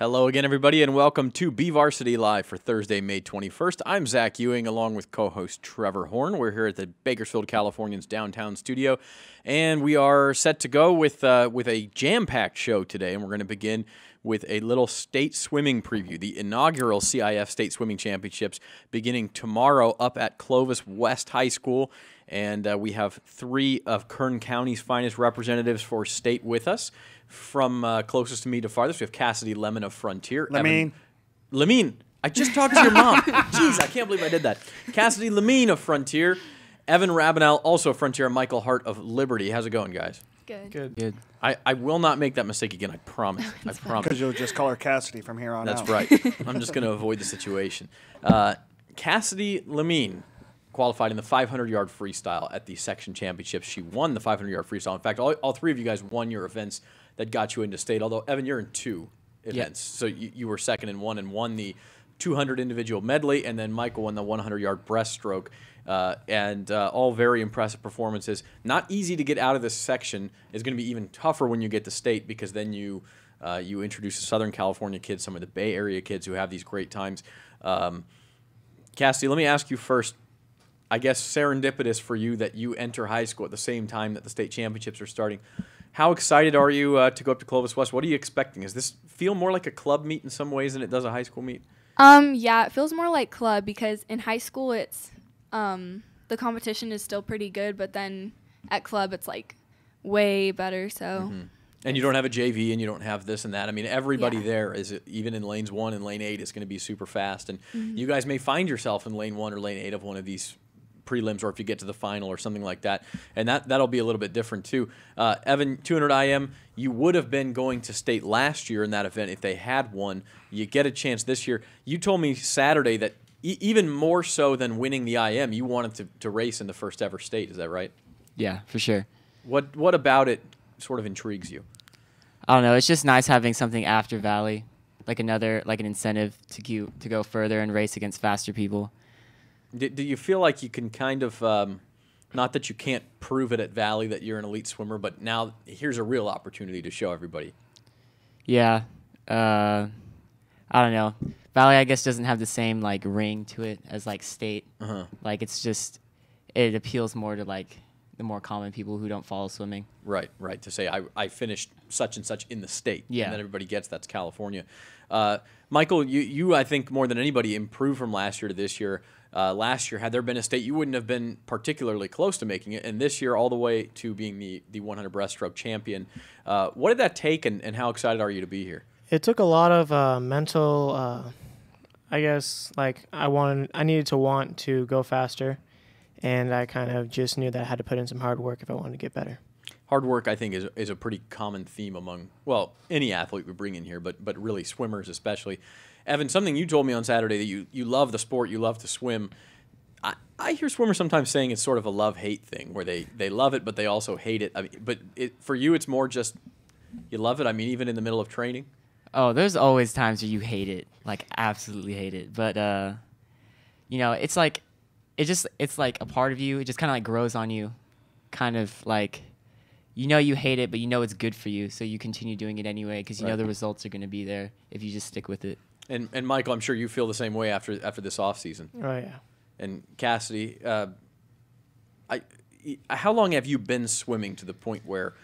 Hello again, everybody, and welcome to BVarsity Live for Thursday, May 21st. I'm Zach Ewing, along with co-host Trevor Horn. We're here at the Bakersfield, Californians downtown studio, and we are set to go with a jam-packed show today, and we're going to begin with a little state swimming preview. The inaugural CIF State Swimming Championships beginning tomorrow up at Clovis West High School, and we have three of Kern County's finest representatives for state with us. From closest to me to farthest, we have Kassidy Lemminn of Frontier. Lemminn. I just talked to your mom. Jeez, I can't believe I did that. Kassidy Lemminn of Frontier. Evan Rabanal, also of Frontier. And Michael Hart of Liberty. How's it going, guys? Good. I will not make that mistake again, I promise. I promise. Because you'll just call her Kassidy from here on out. That's right. I'm just going to avoid the situation. Kassidy Lemminn qualified in the 500-yard freestyle at the section championships. She won the 500-yard freestyle. In fact, all three of you guys won your events that got you into state, although, Evan, you're in two events. So you were second in one and won the 200 individual medley, and then Michael won the 100-yard breaststroke, and all very impressive performances. Not easy to get out of this section. It's going to be even tougher when you get to state, because then you introduce the Southern California kids, some of the Bay Area kids who have these great times. Kassidy, let me ask you first, I guess serendipitous for you that you enter high school at the same time that the state championships are starting. How excited are you to go up to Clovis West? What are you expecting? Does this feel more like a club meet in some ways than it does a high school meet? Yeah, it feels more like club, because in high school it's the competition is still pretty good, but then at club it's like way better. So. And you don't have a JV, and you don't have this and that. I mean, everybody there is, even in lanes 1 and lane 8, is going to be super fast. And you guys may find yourself in lane 1 or lane 8 of one of these prelims, or if you get to the final or something like that. And that'll be a little bit different too. Evan, 200 IM, you would have been going to state last year in that event if they had won. You get a chance this year. You told me Saturday that even more so than winning the IM, you wanted to race in the first ever state. Is that right? Yeah, for sure. What about it sort of intrigues you? I don't know. It's just nice having something after Valley, like an incentive to go further and race against faster people. Do you feel like you can kind of, not that you can't prove it at Valley that you're an elite swimmer, but now here's a real opportunity to show everybody? Yeah. I don't know. Valley, I guess, doesn't have the same like ring to it as like state. Like it's just, it appeals more to like the more common people who don't follow swimming. Right. To say I finished such and such in the state. Yeah. And then everybody gets that's California. Michael, you I think more than anybody improved from last year to this year. Last year, had there been a state, you wouldn't have been particularly close to making it, and this year all the way to being the 100 breaststroke champion. What did that take, and how excited are you to be here? It took a lot of mental, I guess, like I needed to want to go faster, and I kind of just knew that I had to put in some hard work if I wanted to get better. Hard work, I think, is a pretty common theme among, well, any athlete we bring in here, but really swimmers especially. Evan, something you told me on Saturday, that you love the sport, you love to swim. I hear swimmers sometimes saying it's sort of a love-hate thing, where they love it, but they also hate it. I mean, but for you, it's more just you love it? I mean, even in the middle of training? Oh, there's always times where you hate it, like absolutely hate it. But, it's like it's like a part of you. It just kind of like grows on you, kind of like, you hate it, but it's good for you, so you continue doing it anyway, because you know the results are going to be there if you just stick with it. And Michael, I'm sure you feel the same way after this off season. Oh yeah. And Kassidy, how long have you been swimming to the point where,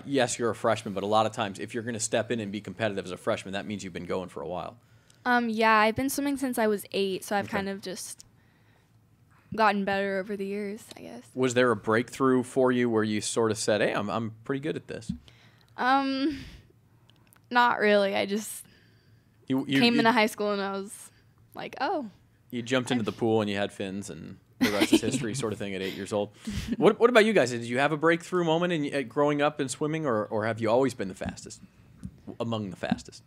yes, you're a freshman, but a lot of times if you're going to step in and be competitive as a freshman, that means you've been going for a while. Yeah, I've been swimming since I was 8, so I've kind of just gotten better over the years, I guess. Was there a breakthrough for you where you sort of said, "Hey, I'm pretty good at this"? Not really. I just came into high school and I was like, oh. You jumped into the pool and you had fins, and the rest is history, sort of thing, at 8 years old. What about you guys? Did you have a breakthrough moment in growing up in swimming, or have you always been the fastest, among the fastest?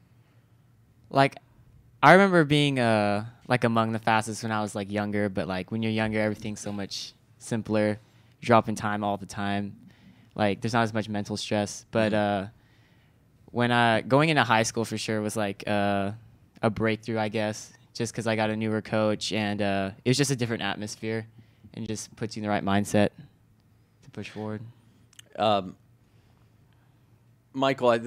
Like, I remember being like among the fastest when I was like younger, but like when you're younger, everything's so much simpler. You're dropping time all the time. Like there's not as much mental stress. But when going into high school for sure was like a breakthrough, I guess, just because I got a newer coach, and it was just a different atmosphere, and just puts you in the right mindset to push forward. Michael,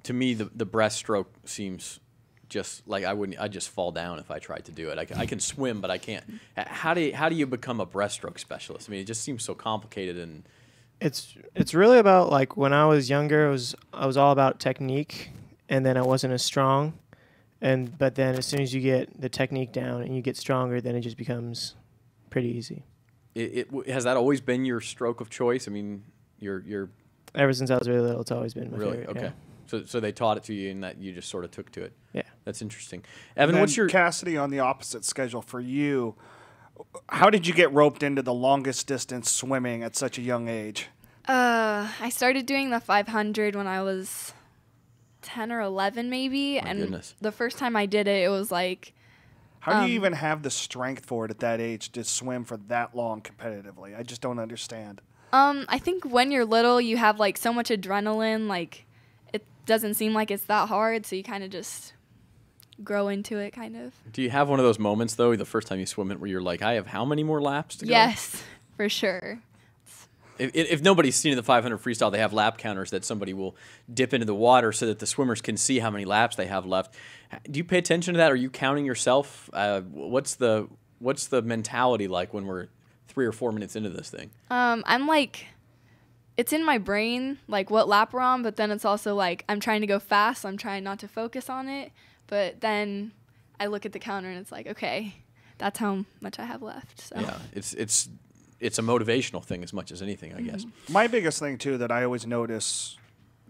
to me, the breaststroke seems just like I just fall down if I tried to do it. I can swim, but I can't. How do you become a breaststroke specialist? I mean, it just seems so complicated. And it's really about, like, when I was younger, I was all about technique, and then I wasn't as strong, but then as soon as you get the technique down and you get stronger, then it just becomes pretty easy. Has that always been your stroke of choice? I mean, your Ever since I was really little, it's always been my really favorite. okay. Yeah. So they taught it to you, and that you just sort of took to it. Yeah. That's interesting. Evan, And what's your Kassidy, on the opposite schedule for you? How did you get roped into the longest distance swimming at such a young age? I started doing the 500 when I was 10 or 11 maybe. My and goodness. the first time I did it, it was like, How do you even have the strength for it at that age to swim for that long competitively? I just don't understand. I think when you're little, you have like so much adrenaline, like it doesn't seem like it's that hard, so you kind of just grow into it, kind of. do you have one of those moments though, the first time you swim it, where you're like, I have how many more laps to go? Yes, for sure. If nobody's seen the 500 freestyle, they have lap counters that somebody will dip into the water so that the swimmers can see how many laps they have left. Do you pay attention to that? Are you counting yourself? What's the mentality like when we're 3 or 4 minutes into this thing? I'm like, it's in my brain, like what lap we're on, but then it's also like I'm trying to go fast, so I'm trying not to focus on it. But then I look at the counter and it's like, okay, that's how much I have left. So. Yeah, it's a motivational thing as much as anything, I guess. My biggest thing, too, that I always notice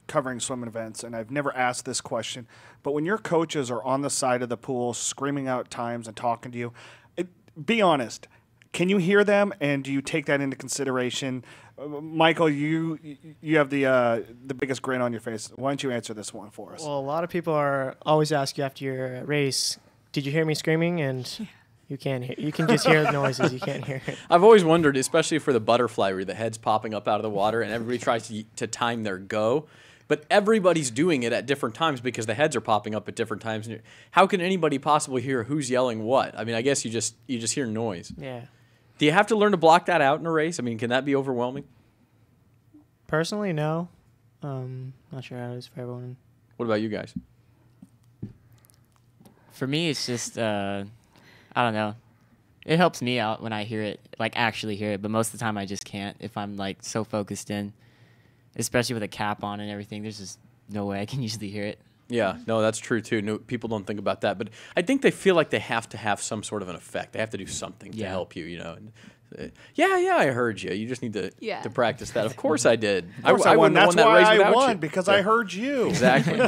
covering swimming events, and I've never asked this question, but when your coaches are on the side of the pool screaming out times and talking to you, be honest. Can you hear them, and do you take that into consideration? Michael, you have the biggest grin on your face. Why don't you answer this one for us? Well, a lot of people are always ask you after your race, did you hear me screaming? And you can't hear. You can just hear the noises. You can't hear it. I've always wondered, especially for the butterfly, where the head's popping up out of the water, and everybody tries to time their go. But everybody's doing it at different times because the heads are popping up at different times. How can anybody possibly hear who's yelling what? I mean, I guess you just hear noise. Yeah. Do you have to learn to block that out in a race? I mean, can that be overwhelming? Personally, no. Not sure how it is for everyone. What about you guys? For me, it's just I don't know. It helps me out when I hear it, like actually hear it. But most of the time, I just can't if I'm like so focused in, especially with a cap on and everything. There's just no way I can usually hear it. Yeah, no, that's true too. No, people don't think about that, but I think they feel like they have to have some sort of an effect. They have to do something to help you, you know. And, yeah, I heard you. You just need to practice that. Of course I did. Of course I won. wouldn't have That's won that race why I without won, you. because Yeah. I heard you. Exactly.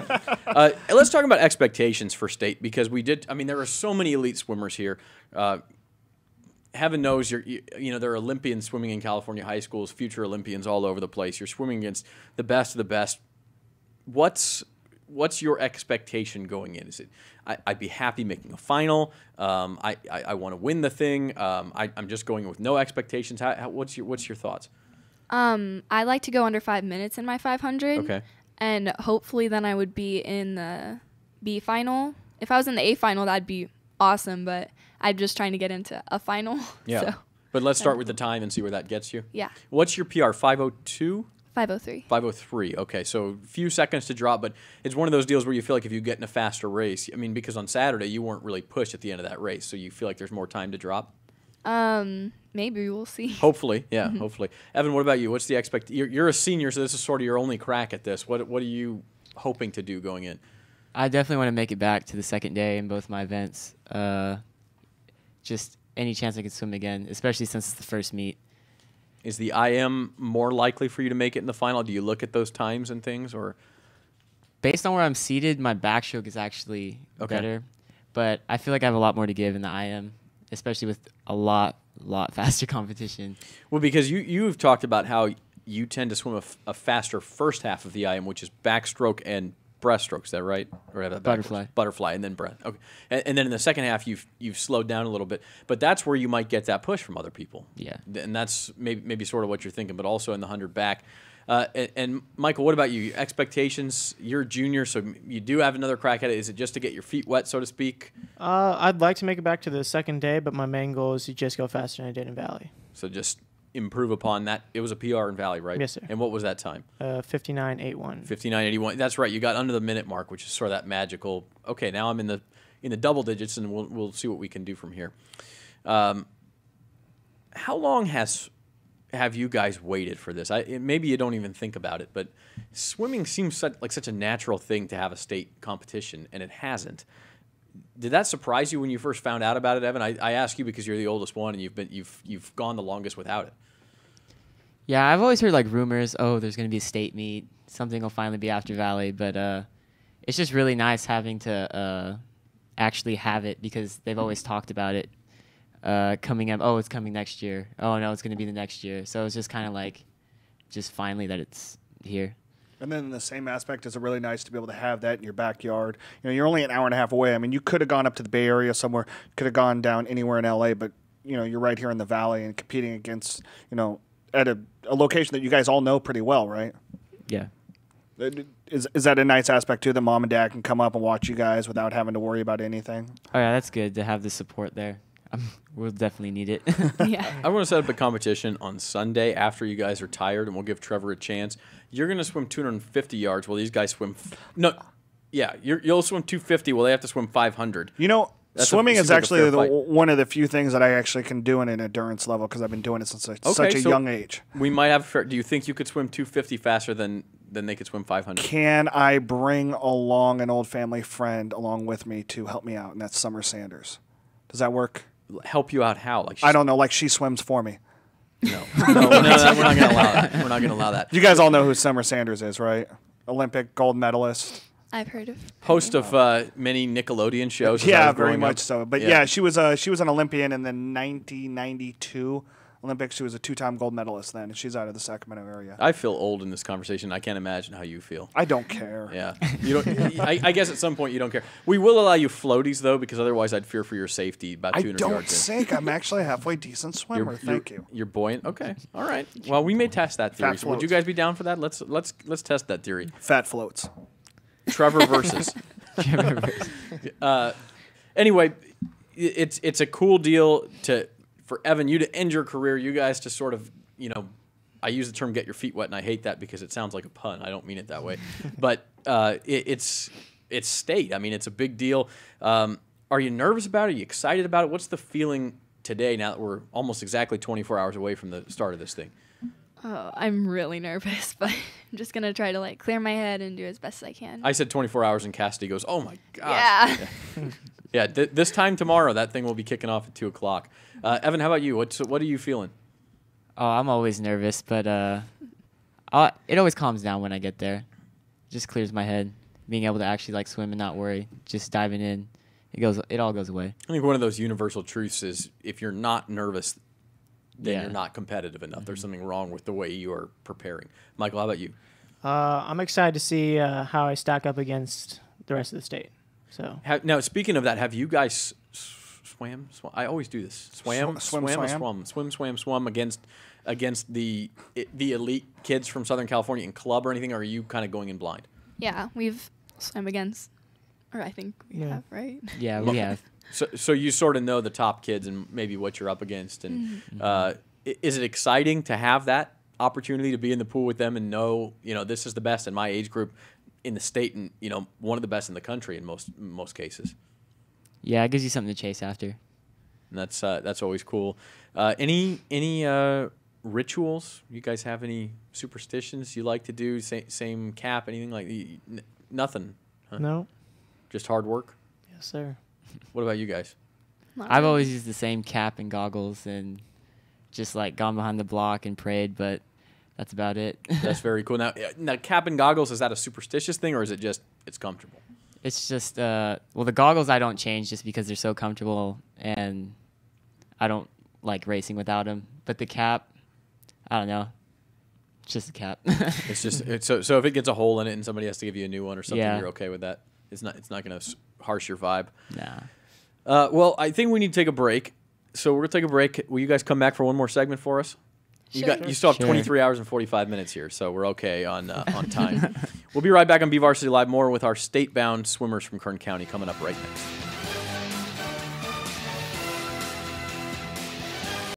Let's talk about expectations for state, because we did. I mean, there are so many elite swimmers here. Heaven knows there are Olympians swimming in California high schools, future Olympians all over the place. You're swimming against the best of the best. What's your expectation going in? Is it I'd be happy making a final? I want to win the thing. I'm just going with no expectations. What's your thoughts? I like to go under 5 minutes in my 500. Okay. And hopefully then I would be in the B final. If I was in the A final, that'd be awesome, but I'm just trying to get into a final. Yeah. So, But let's start with the time and see where that gets you. yeah, What's your PR? 5:02? 5:03. 5:03. Okay, so a few seconds to drop, but it's one of those deals where you feel like if you get in a faster race, I mean, because on Saturday you weren't really pushed at the end of that race, so you feel like there's more time to drop. Maybe we'll see. Hopefully, yeah, hopefully. Evan, what about you? What's the You're a senior, so this is sort of your only crack at this. What are you hoping to do going in? I definitely want to make it back to the second day in both my events. Just any chance I can swim again, especially since it's the first meet. Is the IM more likely for you to make it in the final? Do you look at those times and things, or? Based on where I'm seated, my backstroke is actually better, but I feel like I have a lot more to give in the IM, especially with a lot faster competition. Well, because you've talked about how you tend to swim a faster first half of the IM, which is backstroke and breaststroke. Is that right? Or butterfly, and then breast. Okay, and then in the second half, you've slowed down a little bit, but that's where you might get that push from other people. Yeah, and that's maybe sort of what you're thinking, but also in the 100 back. And Michael, what about you? Expectations? You're a junior, so you do have another crack at it. Is it just to get your feet wet, so to speak? I'd like to make it back to the second day, but my main goal is to just go faster than I did in Valley. So just improve upon that. It was a PR in Valley, right? Yes, sir. And what was that time? 59.81. 59.81. That's right. You got under the minute mark, which is sort of that magical. Okay, now I'm in the double digits, and we'll see what we can do from here. How long have you guys waited for this? Maybe you don't even think about it, but swimming seems like such a natural thing to have a state competition, and it hasn't. Did that surprise you when you first found out about it, Evan? I ask you because you're the oldest one, and you've gone the longest without it. Yeah, I've always heard like rumors. Oh, there's going to be a state meet. Something will finally be after Valley, but it's just really nice having to actually have it because they've always talked about it coming up. Oh, it's coming next year. Oh no, it's going to be the next year. So it's just kind of like, just finally that it's here. And then in the same aspect, it's really nice to be able to have that in your backyard. You know, you're only an hour and a half away. I mean, you could have gone up to the Bay Area somewhere, could have gone down anywhere in LA, but you know, you're right here in the Valley and competing against, you know, at a location that you guys all know pretty well, right? Yeah. Is that a nice aspect too, that mom and dad can come up and watch you guys without having to worry about anything? Oh yeah, that's good to have the support there. We'll definitely need it. Yeah. I want to set up a competition on Sunday after you guys are tired, and we'll give Trevor a chance. You're going to swim 250 yards while these guys swim. You'll swim 250 while they have to swim 500. You know, That's swimming is like a actually fair fight. one of the few things that I actually can do in an endurance level because I've been doing it since such a young age. We might have. Do you think you could swim 250 faster than they could swim 500? Can I bring along an old family friend along with me to help me out? And that's Summer Sanders. Does that work? Help you out how? Like I don't know. Like she swims for me. No, we're not going to allow that. We're not going to allow that. You guys all know who Summer Sanders is, right? Olympic gold medalist. I've heard of. Host of many Nickelodeon shows. as I Yeah, was very growing much up. so. But yeah, she was an Olympian in the 1992 Olympics. She was a 2-time gold medalist then, and she's out of the Sacramento area. I feel old in this conversation. I can't imagine how you feel. I don't care. Yeah, you don't. I guess at some point you don't care. We will allow you floaties though, because otherwise I'd fear for your safety. About I 200 don't yards in. think I'm actually a halfway decent swimmer. Thank you. You're buoyant. Okay. All right. Well, we may test that theory. Fat So would you floats. guys be down for that? Let's test that theory. Fat floats. Trevor versus. Anyway, it's a cool deal for Evan, you to end your career. You guys to sort of, you know, I use the term "get your feet wet," and I hate that because it sounds like a pun. I don't mean it that way, but it's state. I mean, it's a big deal. Are you nervous about it? Are you excited about it? What's the feeling today now that we're almost exactly 24 hours away from the start of this thing? Oh, I'm really nervous, but I'm just gonna try to like clear my head and do as best as I can. I said 24 hours, and Kassidy goes, "Oh my gosh!" Yeah. Yeah. This time tomorrow, that thing will be kicking off at 2 o'clock. Evan, how about you? What are you feeling? Oh, I'm always nervous, but it always calms down when I get there. It just clears my head. Being able to actually like swim and not worry, just diving in, it all goes away. I think one of those universal truths is if you're not nervous, then Yeah. you're not competitive enough. There's something wrong with the way you are preparing. Michael, how about you? I'm excited to see how I stack up against the rest of the state. So Now, speaking of that, have you guys swam? I always do this. Swam against the elite kids from Southern California in club or anything? Or are you kind of going in blind? Yeah, we've swam against, or I think we Yeah. have, right? Yeah, we have. So you sort of know the top kids and maybe what you're up against. And is it exciting to have that opportunity to be in the pool with them and know, you know, this is the best in my age group in the state and, you know, one of the best in the country in most cases? Yeah, it gives you something to chase after. And that's always cool. Any rituals? You guys have any superstitions you like to do? Same cap? Anything like nothing? Huh? no, Just hard work? yes sir. What about you guys? Not I've really. always used the same cap and goggles and just like gone behind the block and prayed, but that's about it. That's very cool. Now, cap and goggles, is that a superstitious thing or is it just it's comfortable? It's just the goggles I don't change just because they're so comfortable and I don't like racing without them. But the cap, I don't know. It's just a cap. It's just so if it gets a hole in it and somebody has to give you a new one or something, Yeah. you're okay with that. It's not going to harsh your vibe. Nah. Well, I think we need to take a break. So we're going to take a break. Will you guys come back for one more segment for us? Sure. You still have Sure. 23 hours and 45 minutes here, so we're okay on time. We'll be right back on BVarsity Live. More with our state-bound swimmers from Kern County coming up right next.